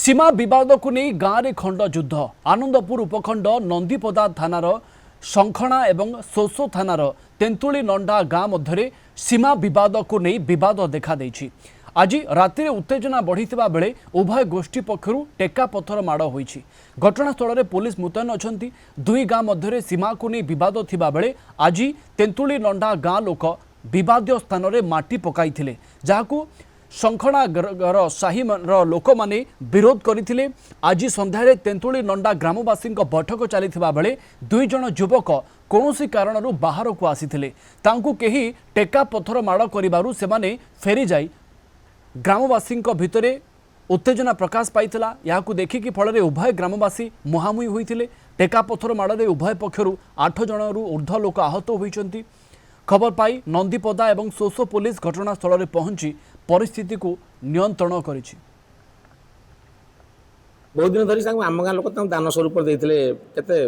सीमा विवाद को नहीं गाँव में खंड युद्ध आनंदपुर उपखंड नंदीपदा थानार शंखणा एवं सोसो थानार तेंतुली नंडा गाँ मध्य सीमा विवाद को नहीं विवाद देखा देछि। आज राति उत्तेजना बढ़ी बेले उभय गोष्ठी पक्षर टेका पथर माड़ होइछि। घटनास्थल में पुलिस मुतयन अच्छा। दुई गाँ मध्य सीमा को नहीं विवाद थिबा बेले आज तेंतुली नंडा गाँ लोक विवाद स्थान में माटी पकाई जहाकू शंखणागर साही लोक माने विरोध करते। आज संध्यारे तेंतुली नंडा ग्रामवासी बैठक चली बेले दुई जन युवक कौनसी कारण बाहर को आसीथिले। तांकु केही टेका पथर माड़ करिबारु सेमाने फेरी जाई ग्रामवासी भितरे उत्तेजना प्रकाश पाइथिला। याकु देखिकी फल उभय ग्रामवासी मुहांमुही होइथिले। टेका पथर माड़े उभय पक्षरु 8 जनरु ऊर्ध्व लोक आहत होइचंती। खबर पाई नंदीपदा एवं सोसो पुलिस घटनास्थल में पहुंची परिस्थिति को नियंत्रण करिछि। बहुत दिन धरी आम गाँ लोक दान स्वरूप देते केते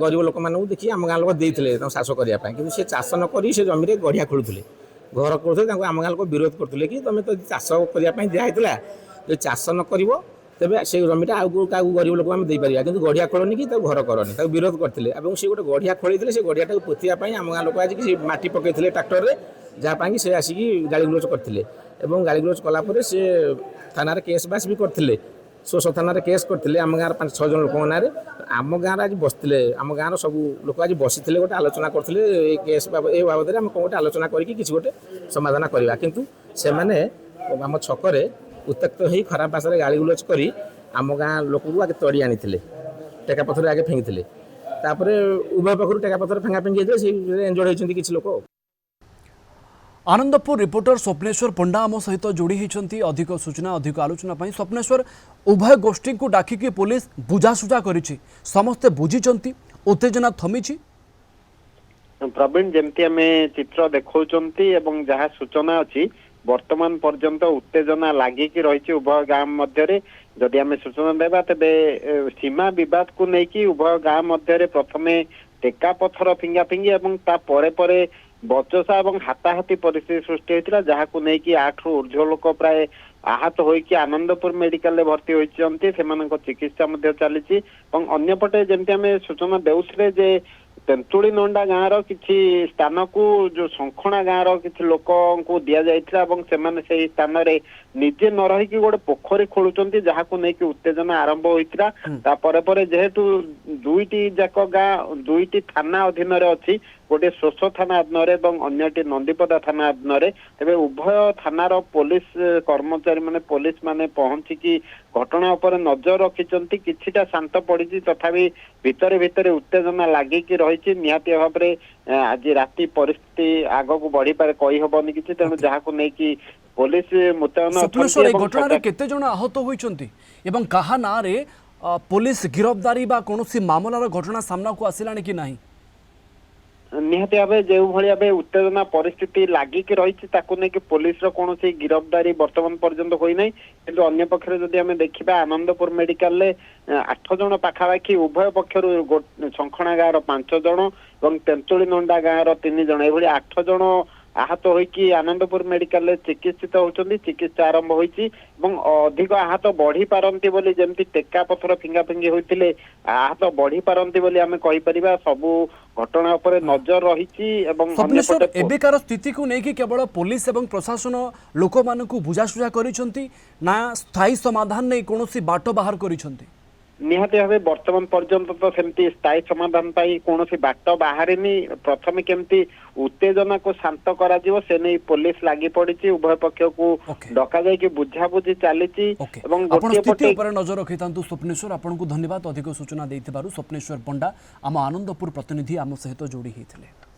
गरीब लोक मानू देखिए आम गाँ लोक देते चाष करने कि से चाष न कर जमी गढ़िया खोलुले घर खोलुले आम गाँ लोक विरोध करते कि तुम तो चाष करने दिखाई जो चाष न कर तेरे से जमीटा आगे क्या गरीब लोक आम देपार कि गढ़िया खोलनी कि घर करनी विरोध करते सी गोटे गढ़िया खोली से गढ़िया पोतिया आम गाँ लोक आज माटी पकई ट्राक्टर में जहाँपाई से आसिक गाड़ी गुलच करते गाड़ी गुलच कलापर से थाना केस बास भी करते सोसो थाना केस करते आम गाँव 5-6 जन लोक ना आम गाँव आज बसते आम गाँव सब लोक आज बसी गोटे आलोचना करते केस बाबद आम गोटे आलोचना करके गोटे समाधान करवा किंतु से मैंने आम छकरे उत्त्यक्त हो खराब भाषा गाड़ी गुलच कर आम गाँव लोक को आगे तड़ी आनी टेका पथर आगे फेंगी उभय पक्ष टेका पथर फेंगा फेंगी एंजॉय होती किसी लोक। आनंदपुर रिपोर्टर स्वप्नेश्वर पंडा आम सहित जोड़ी होती। अधिक सूचना अधिक आलोचना पाई स्वप्नेश्वर उभय गोष्ठी को डाकिकी पुलिस बुझासुझा करिछि समस्ते बुझीचंती उत्तेजना थमिछि। प्रवीण जमती आम चित्र देखौचंती एवं जहाँ सूचना अच्छी वर्तमान पर्यंत उत्तेजना लागिकी रही उभय गाँव मध्य। जदि आम सूचना देवा तेबे सीमा विवाद को लेकिन उभय गाँव मध्य प्रथमे टेका पथर फिंगा फिंगी एवं ता परे परे बचसा और हाथाहाथी परिस्थिति सृष्टि होता जहाँ को लेकिन 8 रु ऊर्ध्व लोक प्राय आहत होइकी आनंदपुर मेडिकल में भर्ती होती चिकित्सा चली। अंपटे जमी आम सूचना देउथिले जे तेंतुली नंडा गाँव किसी स्थान को जो शंखणा गाँव किसी लोक को दि जाइथिला से स्थान रे निजे न रही गोटे पोखरी खोलुचंती जहाँ को लेकिन उत्तेजना आरंभ होइथिला। तापर परे जेहेतु दुईटी जाक गाँ दुईटी थाना अधीन अच्छी गोटे सोसो थाना अधीन और अन्यटी नंदीपदा थाना अधीन तेरे उभय थानार पुलिस कर्मचारी माने पुलिस माने पहुंचिकी घटना उपर नजर रखिचंती। किछिटा शांत पड़ी तथापि भितरे भितरे उत्तेजना लागिकी रही निहाती भाव में आज राति परिस्थिति आग को बढ़ी पारे कही हबनी किछि तेणु जहाँ को लेकिन पुलिस मुतयन घटना केते जन आहत होइचंती एवं कहा ना रे पुलिस गिरफ्तारी बा कोनोसी मामलार घटना सामना को आसिलानी कि नहीं। निहाती भाव जो भाई उत्तेजना परिस्थिति लागिकी रही पुलिस कौन गिरफ्तारी बर्तमान पर्यंत होना किंतु अन्य पक्षरे जदि आम देखा आनंदपुर मेडिकल 8 जन पाखापाखि उभय पक्षर शंखणा गाँव 5 जन और तेंतुली नंडा गाँव 3 जन ये 8 जन आहत होइकी आनंदपुर मेडिकल चिकित्सित होती चिकित्सा आरंभ होइची अधिक आहत बढ़ी पारंती बोली जमती टेका पथर फिंगा फिंगी होइतिले आहत बढ़ी पारंती बोली आमे कहि परिबा सबु घटना उपर नजर रहिची एवं स्वप्नेश्वर एबेकार स्थिति को लेकिन केवल पुलिस एवं प्रशासन लोक मानकु बुझासुझा करिसंती ना स्थायी समाधान नहीं कोनोसी बाटो बाहर करिसंती। निहाती भाव वर्तमान पर्यंत तो सेमती स्थायी समाधान पाई कौन बाट बाहर प्रथम केमती उत्तेजना को शांत करा से नहीं पुलिस लगी पड़ी उभय पक्ष को डका जाए बुझाबुझी चली नजर रखी था। स्वप्नेश्वर आपन को धन्यवाद अधिक सूचना देथिबारु। स्वप्नेश्वर पंडा आम आनंदपुर प्रतिनिधि आम सहित जोड़ी होते।